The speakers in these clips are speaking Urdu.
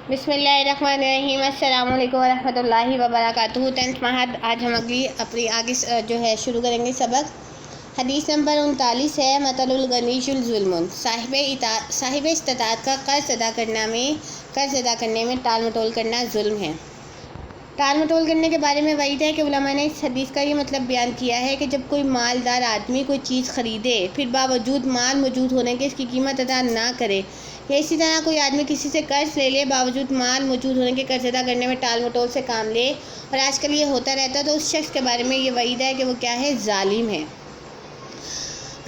بسم اللہ الرحمن الرحیم۔ السلام علیکم ورحمۃ اللہ وبرکاتہ۔ 10th ماہر آج ہم اپنی آگے شروع کریں گے سبق۔ حدیث نمبر 39 ہے مثل الغنی ظلم۔ صاحب استطاعت کا قرض ادا کرنے میں ٹال مٹول کرنا ظلم ہے۔ ٹال مٹول کرنے کے بارے میں وعید ہے کہ علماء نے اس حدیث کا یہ مطلب بیان کیا ہے کہ جب کوئی مالدار آدمی کوئی چیز خریدے پھر باوجود مال موجود ہونے کے اس کی قیمت ادا نہ کرے، یا اسی طرح کوئی آدمی کسی سے قرض لے لے باوجود مال موجود ہونے کے قرض ادا کرنے میں ٹال مٹول سے کام لے، اور آج کل یہ ہوتا رہتا ہے، تو اس شخص کے بارے میں یہ وعید ہے کہ وہ کیا ہے؟ ظالم ہے۔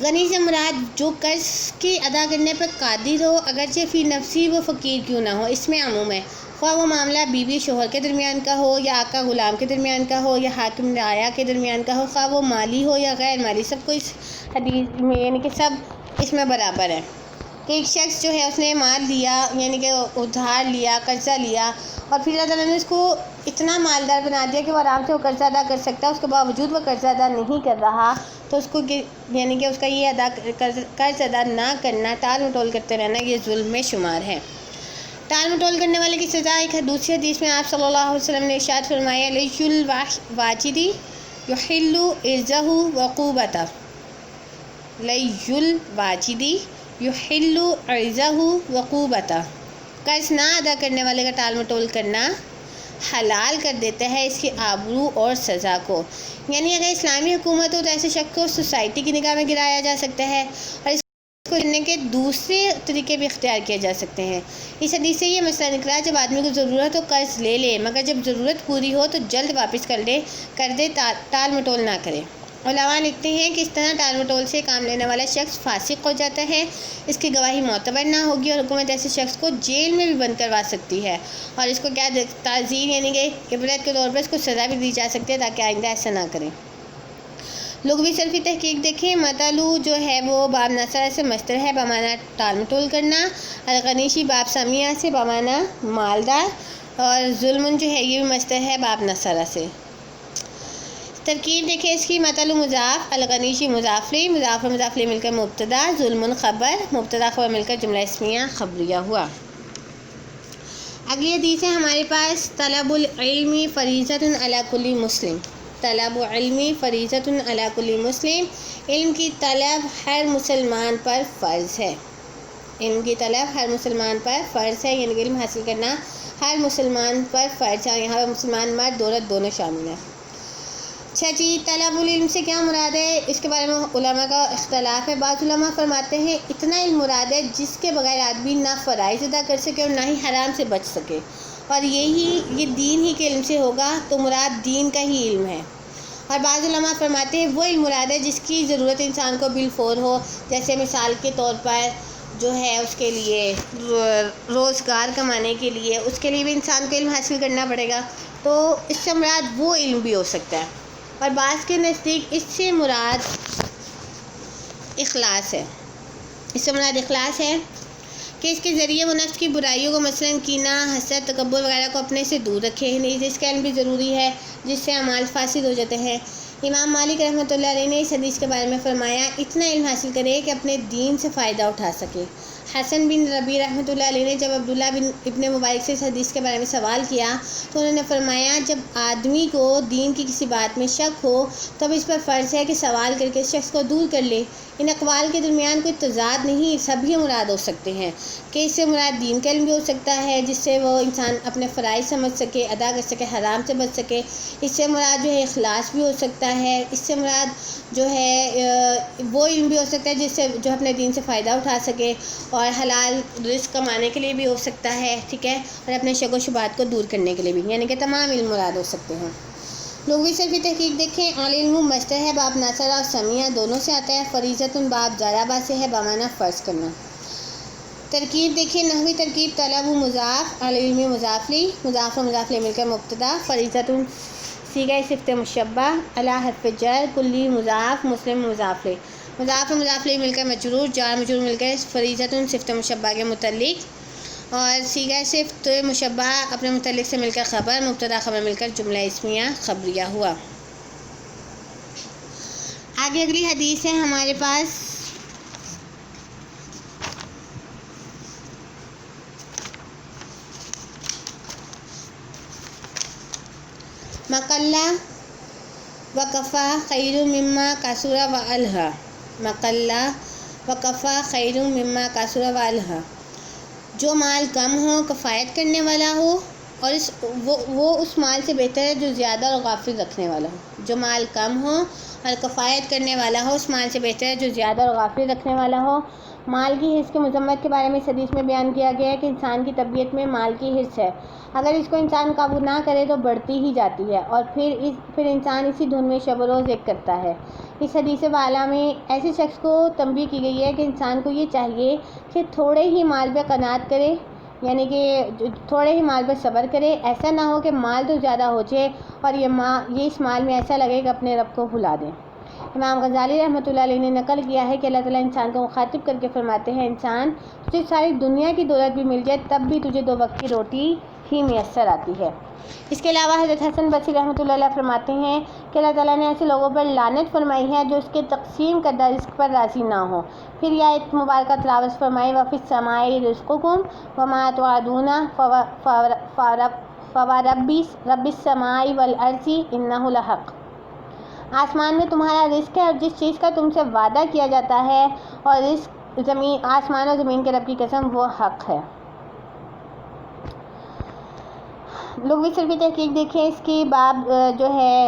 غنی سے مراد جو قرض کی ادا کرنے پر قادر ہو، اگرچہ فی نفسی وہ فقیر کیوں نہ ہو، اس میں عموم ہے، خواہ وہ معاملہ بیوی شوہر کے درمیان کا ہو، یا آقا غلام کے درمیان کا ہو، یا حاکم رعایا کے درمیان کا ہو، خواہ وہ مالی ہو یا غیر مالی، سب کو اس حدیث میں یعنی کہ سب اس میں برابر ہے کہ ایک شخص جو ہے اس نے مال لیا، یعنی کہ ادھار لیا، قرضہ لیا، اور پھر اللہ تعالیٰ نے اس کو اتنا مالدار بنا دیا کہ وہ آرام سے وہ قرضہ ادا کر سکتا ہے، اس کے باوجود وہ قرضہ ادا نہیں کر رہا، تو اس کو یعنی کہ اس کا یہ قرض ادا نہ کرنا، ٹال مٹول کرتے رہنا، یہ ظلم میں شمار ہے۔ ٹال مٹول کرنے والے کی سزا ایک دوسری حدیث میں آپ صلی اللہ علیہ وسلم نے ارشاد فرمایا، لیہ الواجد یحل عرضہ وعقوبتہ، لیہ الواجد یحل عرضہ وعقوبتہ، قرض نہ ادا کرنے والے کا ٹال مٹول کرنا حلال کر دیتا ہے اس کی آبرو اور سزا کو۔ یعنی اگر اسلامی حکومت ہو تو ایسے شخص کو سوسائٹی کی نگاہ میں گرایا جا سکتا ہے، اور اس کو کرنے کے دوسرے طریقے بھی اختیار کیے جا سکتے ہیں۔ اس حدیث سے یہ مسئلہ نکلا، جب آدمی کو ضرورت ہو قرض لے لے، مگر جب ضرورت پوری ہو تو جلد واپس کر دے، ٹال مٹول نہ کرے۔ علماء لکھتے ہیں کہ اس طرح ٹال مٹول سے کام لینے والا شخص فاسق ہو جاتا ہے، اس کی گواہی معتبر نہ ہوگی، اور حکومت ایسے شخص کو جیل میں بھی بند کروا سکتی ہے، اور اس کو کیا تعزیر یعنی کہ عبرت کے طور پر اس کو سزا بھی دی جا سکتی ہے تاکہ آئندہ ایسا نہ کریں۔ لغوی صرفی تحقیق دیکھیں، مثلو جو ہے وہ باب نصرہ سے مصدر ہے بمعنی ٹال مٹول کرنا، الغنیشی باب سمیہ سے بمعنی مالدار، اور ظلم جو ہے یہ بھی مصدر ہے باب نصرہ سے۔ ترکیب دیکھیں اس کی، مثل مضاف، الغنیشی مضاف الیہ، مضاف و مضاف الیہ مل کر مبتدا، ظلم خبر، مبتدا خبر مل کر جملہ اسمیہ خبریہ ہوا۔ اگلی حدیث ہے ہمارے پاس، طلب العلم فریضۃ علی کل مسلم۔ طلب علم فریضۃ علی کل مسلم، علم کی طلب ہر مسلمان پر فرض ہے۔ علم کی طلب ہر مسلمان پر فرض ہے، یعنی علم حاصل کرنا ہر مسلمان پر فرض ہے، اور یہاں پر مسلمان مرد عورت دونوں شامل ہیں۔ اچھا جی، طلب العلم سے کیا مراد ہے؟ اس کے بارے میں علماء کا اختلاف ہے۔ بعض علماء فرماتے ہیں اتنا علم مراد ہے جس کے بغیر آدمی نہ فرائض ادا کر سکے اور نہ ہی حرام سے بچ سکے، اور یہ دین ہی کے علم سے ہوگا، تو مراد دین کا ہی علم ہے۔ اور بعض علماء فرماتے ہیں وہ علم مراد ہے جس کی ضرورت انسان کو بالفور ہو، جیسے مثال کے طور پر جو ہے اس کے لیے روزگار کمانے کے لیے، اس کے لیے بھی انسان کو علم حاصل کرنا پڑے گا، تو اس سے مراد وہ علم بھی ہو سکتا ہے۔ اور بعض کے نزدیک اس سے مراد اخلاص ہے، کہ اس کے ذریعے وہ نفس کی برائیوں کو، مثلاً کینہ، حسد، تکبر وغیرہ کو اپنے سے دور رکھے، اس کا علم بھی ضروری ہے جس سے اعمال فاسد ہو جاتے ہیں۔ امام مالک رحمۃ اللہ علیہ نے اس حدیث کے بارے میں فرمایا، اتنا علم حاصل کرے کہ اپنے دین سے فائدہ اٹھا سکے۔ حسن بن ربیع رحمۃ اللہ علیہ نے جب عبداللہ بن ابن مبارک سے اس حدیث کے بارے میں سوال کیا تو انہوں نے فرمایا، جب آدمی کو دین کی کسی بات میں شک ہو تب اس پر فرض ہے کہ سوال کر کے اس شخص کو دور کر لے۔ ان اقوال کے درمیان کوئی تضاد نہیں، سبھی مراد ہو سکتے ہیں، کہ اس سے مراد دین کا علم بھی ہو سکتا ہے جس سے وہ انسان اپنے فرائض سمجھ سکے، ادا کر سکے، حرام سے بچ سکے، اس سے مراد جو ہے اخلاص بھی ہو سکتا ہے، اس سے مراد جو ہے وہ علم بھی ہو سکتا ہے جس سے جو اپنے دین سے فائدہ اٹھا سکے، اور حلال رزق کمانے کے لیے بھی ہو سکتا ہے، ٹھیک ہے، اور اپنے شک و شبہات کو دور کرنے کے لیے بھی، یعنی کہ تمام علم مراد ہو سکتے ہیں۔ لغوی صرفی تحقیق دیکھیں، العلم مصدر ہے باب نصرہ اور سمیہ دونوں سے آتا ہے، فریضۃ باب ضربہ سے ہے بمعنی فرض کرنا۔ ترکیب دیکھیں، نحوی ترکیب، طلب مضاف، العلم مضاف الیہ، مضاف و مضاف الیہ مل کر مبتدا، فریضۃ صیغہ صفت مشبہ، علی حرف جر، کلی مضاف، مسلم مضاف الیہ، مضاف و مضاف الیہ مل کر مجرور، جار مجرور مل کر فریضۃ صفت مشبہ کے متعلق، اور صیغہ صفت مشبہ اپنے متعلق سے مل کر خبر، مبتدا خبر مل کر جملہ اسمیہ خبریہ ہوا۔ آگے اگلی حدیث ہے ہمارے پاس، مقلہ وکفا خیر مما کثر و الہا، مقلہ وکفا خیر مما کثر و الہا، جو مال کم ہو کفایت کرنے والا ہو اور وہ اس مال سے بہتر ہے جو زیادہ اور غافل رکھنے والا ہو۔ جو مال کم ہو اور کفایت کرنے والا ہو اس مال سے بہتر ہے جو زیادہ اور غافل رکھنے والا ہو۔ مال کی حرص کی مذمت کے بارے میں اس حدیث میں بیان کیا گیا ہے کہ انسان کی طبیعت میں مال کی حرص ہے، اگر اس کو انسان قابو نہ کرے تو بڑھتی ہی جاتی ہے اور پھر انسان اسی دھن میں شب و روز ایک کرتا ہے۔ اس حدیث والا میں ایسے شخص کو تنبیہ کی گئی ہے کہ انسان کو یہ چاہیے کہ تھوڑے ہی مال پہ قناعت کرے، یعنی کہ تھوڑے ہی مال پر صبر کرے، ایسا نہ ہو کہ مال تو زیادہ ہو جائے اور یہ اس مال میں ایسا لگے کہ اپنے رب کو بھلا دیں۔ امام غزالی رحمۃ اللہ علیہ نے نقل کیا ہے کہ اللہ تعالیٰ انسان کو مخاطب کر کے فرماتے ہیں، انسان تجھے ساری دنیا کی دولت بھی مل جائے تب بھی تجھے 2 وقت کی روٹی ہی میسر آتی ہے۔ اس کے علاوہ حضرت حسن بصری رحمۃ اللہ علیہ فرماتے ہیں کہ اللہ تعالیٰ نے ایسے لوگوں پر لعنت فرمائی ہے جو اس کے تقسیم کردہ رزق پر راضی نہ ہوں۔ پھر یہ آیت مبارکہ تلاوت فرمائی، وَفِي السَّمَاءِ رِزْقُكُمْ وَمَا تُوعَدُونَ رَبِّ السَّمَاءِ وَالْأَرْضِ إِنَّهُ لَحَقٌّ، آسمان میں تمہارا رزق ہے اور جس چیز کا تم سے وعدہ کیا جاتا ہے اور رزق آسمان اور زمین کے رب کی قسم وہ حق ہے۔ لغوی صرفی تحقیق دیکھیں اس کی، باب جو ہے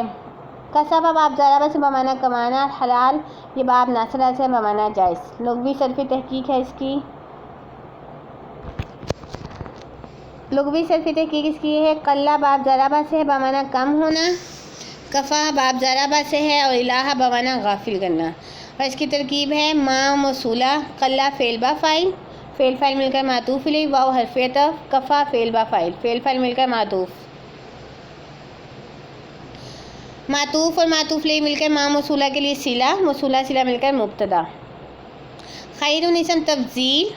کسبہ باب ضربہ سے بمانا کمانا، حلال یہ باب ناصرہ سے بمانا جائز، لغوی صرفی تحقیق ہے اس کی۔ لغوی صرفی تحقیق اس کی ہے، قلہ باب ضربہ سے ہے بمانا کم ہونا، کفا باب ضربہ سے ہے اور الہ بمانا غافل کرنا، اور اس کی ترکیب ہے ما موصولہ، قلہ فعل با فاعل، فعل فاعل مل کر معطوف الیہ، واو حرف عطف، کفا فعل با فاعل، فعل فاعل مل کر معطوف، معطوف اور معطوف الیہ مل کر ما موصولہ کے لیے صلہ، موصولہ صلہ مل کر مبتدا، خیر اسم تفضیل،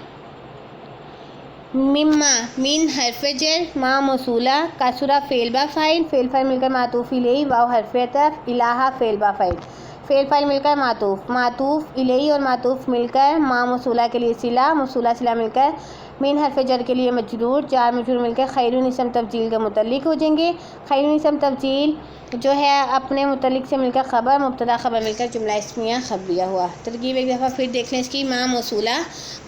مما من حرف جر، ما موصولہ، کثرہ فعل با فاعل، فعل فاعل مل کر معطوف الیہ، واو حرف عطف، الہ فعل با فاعل، فعل فاعل مل کر معطوف، معطوف الیہ اور معطوف مل کر ما موصولہ کے لیے صلہ، موصولہ صلہ مل کر من حرف جر کے لیے مجرور، جار مجرور مل کر خیر اسم تفضیل کے متعلق ہو جائیں گے۔ خیر اسم تفضیل جو ہے اپنے متعلق سے مل کر خبر، مبتدا خبر مل کر جملہ اسمیہ خبریہ ہوا۔ ترکیب ایک دفعہ پھر دیکھ لیں اس کی، ما موصولہ،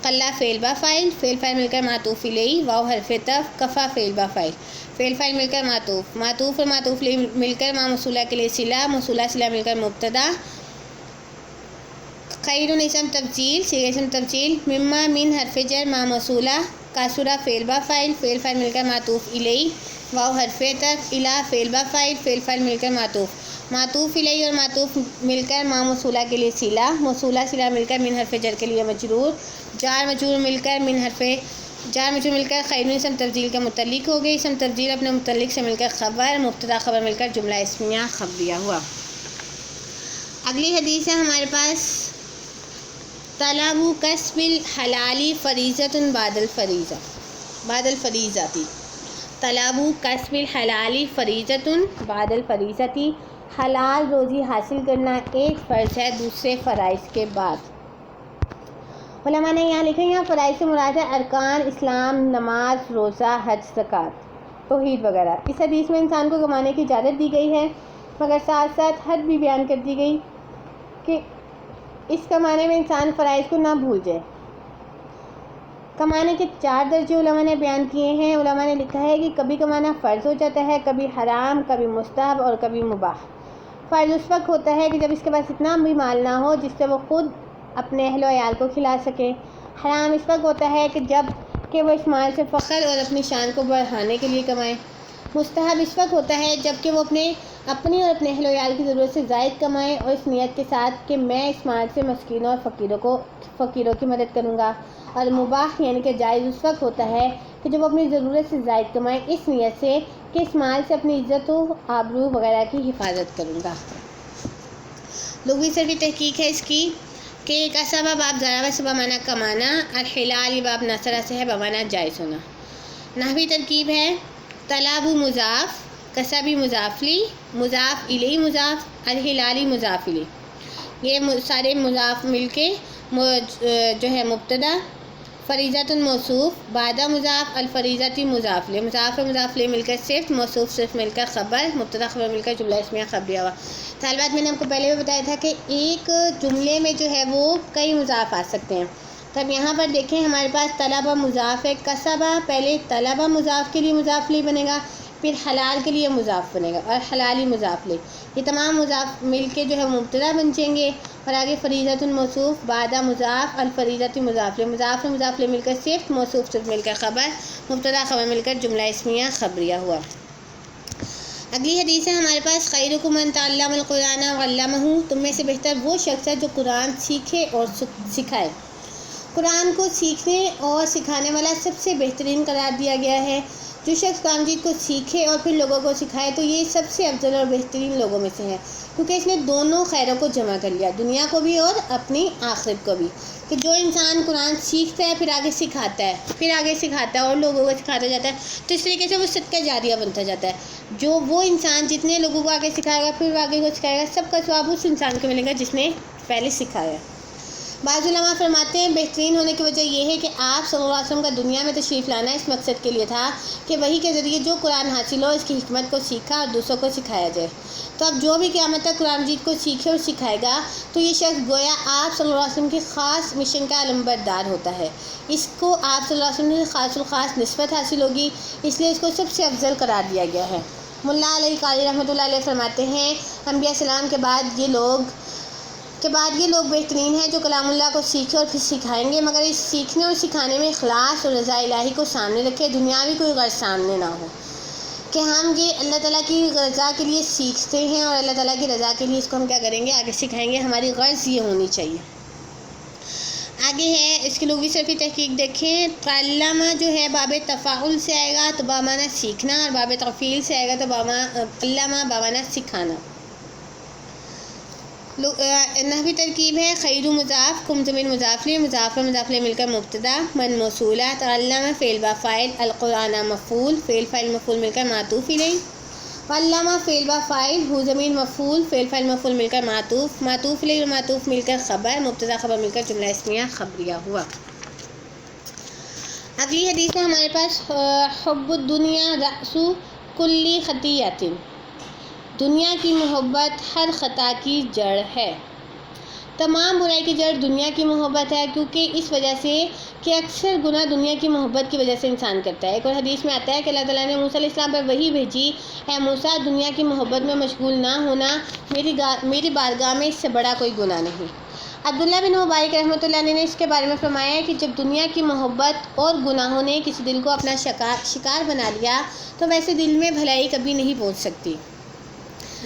قلہ فعل با فاعل، فعل فاعل مل کر معطوف الیہ، واو حرف عطف، کفا فعل با فاعل، فعل فاعل مل کر معطوف، معطوف اور معطوف الیہ مل کر ما موصولہ کے لیے صلہ، موصولہ صلہ مل کر مبتدا، خیر اسم تفضیل، صیغہ اسم تفضیل، مما من حرف جر ما موصولہ، کثرہ فعل با فاعل، فعل فاعل مل کر معطوف الیہ، واو حرف عطف، الہ فعل با فاعل، فعل فاعل مل کر معطوف، معطوف الیہ اور معطوف مل کر ما موصولہ کے لیے صلہ، موصولہ صلہ مل کر من حرف جر کے لیے مجرور، جار مجرور مل کر خیر اسم تفضیل کے متعلق ہو گئی، اسم تفضیل اپنے متعلق سے مل کر خبر، مبتدا خبر مل کر جملہ اسمیہ خبریہ ہوا۔ اگلی حدیث ہے ہمارے پاس، طلب کسب الحلال فریضۃ بعد الفریضہ، بعد الفریضۃ، طلب کسب الحلال فریضۃ بعد الفریضۃ، حلال روزی حاصل کرنا ایک فرض ہے دوسرے فرائض کے بعد۔ علماء نے یہاں لکھا ہے، یہاں فرائض سے مراد ہے ارکان اسلام، نماز، روزہ، حج، زکوٰۃ، توحید وغیرہ۔ اس حدیث میں انسان کو کمانے کی اجازت دی گئی ہے، مگر ساتھ ساتھ حد بھی بیان کر دی گئی کہ اس کمانے میں انسان فرائض کو نہ بھول جائے۔ کمانے کے 4 درجے علماء نے بیان کیے ہیں۔ علماء نے لکھا ہے کہ کبھی کمانا فرض ہو جاتا ہے، کبھی حرام، کبھی مستحب اور کبھی مباح۔ فرض اس وقت ہوتا ہے کہ جب اس کے پاس اتنا بھی مال نہ ہو جس سے وہ خود اپنے اہل و عیال کو کھلا سکے۔ حرام اس وقت ہوتا ہے کہ جب کہ وہ اس مال سے فخر اور اپنی شان کو بڑھانے کے لیے کمائے۔ مستحب اس وقت ہوتا ہے جب کہ وہ اپنی اور اپنے اہل و عیال کی ضرورت سے زائد کمائے اور اس نیت کے ساتھ کہ میں اس مال سے مسکینوں اور فقیروں کی مدد کروں گا۔ اور مباح یعنی کہ جائز اس وقت ہوتا ہے کہ جب وہ اپنی ضرورت سے زائد کمائے اس نیت سے کہ اس مال سے اپنی عزت و آبرو وغیرہ کی حفاظت کروں گا۔ لغوی صرفی تحقیق ہے اس کی کہ کسبہ باب ضربہ سے بمانا کمانا، الحلال یہ باب ناصرہ سے ہے بمانا جائز ہونا۔ نحوی ترکیب ہے، طلب مضاف، کسبی مضاف لی، مضاف الیہ مضاف، الحلالی مضاف الیہ، یہ سارے مضاف مل کے جو ہے مبتدا، فریضۃ موصوف بعد مضاف الفریضۃ مضاف لہ مضاف لہ مل کر صفت موصوف صرف مل کر خبر مبتدا خبر مل کر جملہ اسمیہ خبریہ ہوا۔ طالبات میں نے آپ کو پہلے بھی بتایا تھا کہ ایک جملے میں جو ہے وہ کئی مضاف آ سکتے ہیں۔ تب یہاں پر دیکھیں ہمارے پاس طلبہ مضاف ہے، کسبہ پہلے طلبہ مضاف کے لیے مضاف لہ بنے گا، پھر حلال کے لیے مضاف بنے گا اور حلالی مضاف لہ، یہ تمام مضاف مل کے جو ہے مبتدا بن جائیں گے۔ اور آگے فریضۃ موصوف بعد مضاف الفریضۃ مضاف لہ مل کر صفت موصوف صرف مل کر خبر مبتدا خبر مل کر جملہ اسمیہ خبریہ ہوا۔ اگلی حدیث ہے ہمارے پاس خیرکم من تعلم القرآن وعلمہ، تم میں سے بہتر وہ شخص ہے جو قرآن سیکھے اور سکھائے۔ قرآن کو سیکھنے اور سکھانے والا سب سے بہترین قرار دیا گیا ہے۔ جو شخص قرآن مجید کو سیکھے اور پھر لوگوں کو سکھائے تو یہ سب سے افضل اور بہترین لوگوں میں سے ہے، کیونکہ اس نے دونوں خیروں کو جمع کر لیا، دنیا کو بھی اور اپنی آخرت کو بھی۔ کہ جو انسان قرآن سیکھتا ہے پھر آگے سکھاتا ہے اور لوگوں کو سکھاتا جاتا ہے، تو اس طریقے سے وہ صدقہ جاریہ بنتا جاتا ہے۔ جو وہ انسان جتنے لوگوں کو آگے سکھائے گا پھر آگے کو سکھائے گا، سب کا ثواب اس انسان کو ملے گا جس نے پہلے سکھایا۔ بعض علماء فرماتے ہیں بہترین ہونے کی وجہ یہ ہے کہ آپ صلی اللہ علیہ وسلم کا دنیا میں تشریف لانا اس مقصد کے لیے تھا کہ وحی کے ذریعے جو قرآن حاصل ہو اس کی حکمت کو سیکھا اور دوسروں کو سکھایا جائے۔ تو اب جو بھی قیامت تک قرآن مجید کو سیکھے اور سکھائے گا تو یہ شخص گویا آپ صلی اللہ علیہ وسلم کی خاص مشن کا علمبردار ہوتا ہے، اس کو آپ صلی اللہ علیہ وسلم کی خاص الخاص نسبت حاصل ہوگی، اس لیے اس کو سب سے افضل قرار دیا گیا ہے۔ ملا علی قاری رحمۃ اللہ علیہ فرماتے ہیں انبیاء السلام کے بعد یہ لوگ بہترین ہیں جو کلام اللہ کو سیکھے اور پھر سکھائیں گے، مگر اس سیکھنے اور سکھانے میں اخلاص اور رضا الہی کو سامنے رکھے، دنیاوی کوئی غرض سامنے نہ ہو کہ ہم یہ اللہ تعالیٰ کی رضا کے لیے سیکھتے ہیں اور اللہ تعالیٰ کی رضا کے لیے اس کو ہم کیا کریں گے، آگے سکھائیں گے، ہماری غرض یہ ہونی چاہیے۔ آگے ہے اس کی لغوی صرفی تحقیق دیکھیں، تعلمہ جو ہے باب تفاعل سے آئے گا تو بامانہ سیکھنا، اور باب تفعیل سے آئے گا تو علمہ بامانہ سکھانا۔ نحوی ترکیب ہے خیر مضاف کم ضمیر مضاف لہ مضاف مل کر مبتدا من موصولہ، تعلم فعل با فاعل القرآن مفعول فعل فاعل مفعول مل کر معطوف الیہ، علامہ فعل با فاعل ہو ضمیر مفعول فعل فاعل مفعول مل کر معطوف الیہ معطوف مل کر خبر مبتدا خبر مل کر جملہ اسمیہ خبریہ ہوا۔ اگلی حدیث میں ہمارے پاس حب الدنیا رأس کل خطیئۃ، دنیا کی محبت ہر خطا کی جڑ ہے۔ تمام برائی کی جڑ دنیا کی محبت ہے، کیونکہ اس وجہ سے کہ اکثر گناہ دنیا کی محبت کی وجہ سے انسان کرتا ہے۔ ایک اور حدیث میں آتا ہے کہ اللہ تعالیٰ نے موسیٰ علیہ السلام پر وحی بھیجی، اے موسیٰ دنیا کی محبت میں مشغول نہ ہونا، میری بارگاہ میں اس سے بڑا کوئی گناہ نہیں۔ عبداللہ بن مبارک رحمۃ اللہ علیہ نے اس کے بارے میں فرمایا ہے کہ جب دنیا کی محبت اور گناہوں نے کسی دل کو اپنا شکار بنا لیا تو ویسے دل میں بھلائی کبھی نہیں پہنچ سکتی۔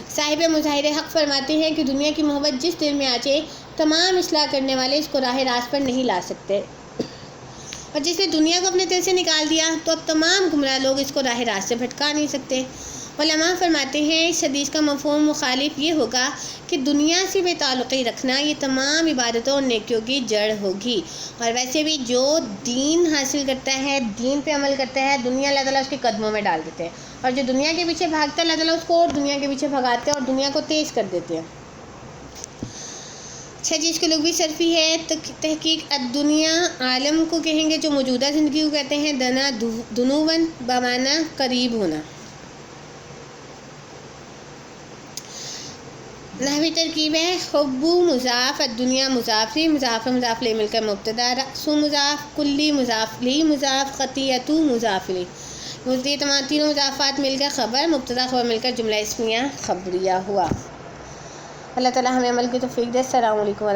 صاحب مظاہر حق فرماتے ہیں کہ دنیا کی محبت جس دل میں آ جائے تمام اصلاح کرنے والے اس کو راہ راست پر نہیں لا سکتے، اور جس نے دنیا کو اپنے دل سے نکال دیا تو اب تمام گمراہ لوگ اس کو راہ راست سے بھٹکا نہیں سکتے۔ علماء فرماتے ہیں اس حدیث کا مفہوم مخالف یہ ہوگا کہ دنیا سے بے تعلقی رکھنا یہ تمام عبادتوں اور نیکیوں کی جڑ ہوگی، اور ویسے بھی جو دین حاصل کرتا ہے دین پہ عمل کرتا ہے دنیا اللہ تعالیٰ اس کے قدموں میں ڈال دیتے ہیں، اور جو دنیا کے پیچھے بھاگتا ہے اللہ تعالیٰ اس کو اور دنیا کے پیچھے بھگاتے ہیں اور دنیا کو تیز کر دیتے ہیں۔ اچھا جی، اس کی لغوی صرفی ہے تحقیق الدنیا عالم کو کہیں گے جو موجودہ زندگی کو کہتے ہیں، دنا دنون بمعنی قریب ہونا۔ نحوی ترکیب ہے حب مضاف الدنیا مضاف لہ مضاف لہ مل کر مبتدا رأس مضاف کلی مضاف لہ مضاف خطیئۃ مضاف لہ، یہ تمام تینوں مضافات مل کر خبر مبتدا خبر مل کر جملہ اسمیہ خبریہ ہوا۔ اللہ تعالیٰ ہمیں عمل کی توفیق دے۔ السلام علیکم ورحمۃ اللہ۔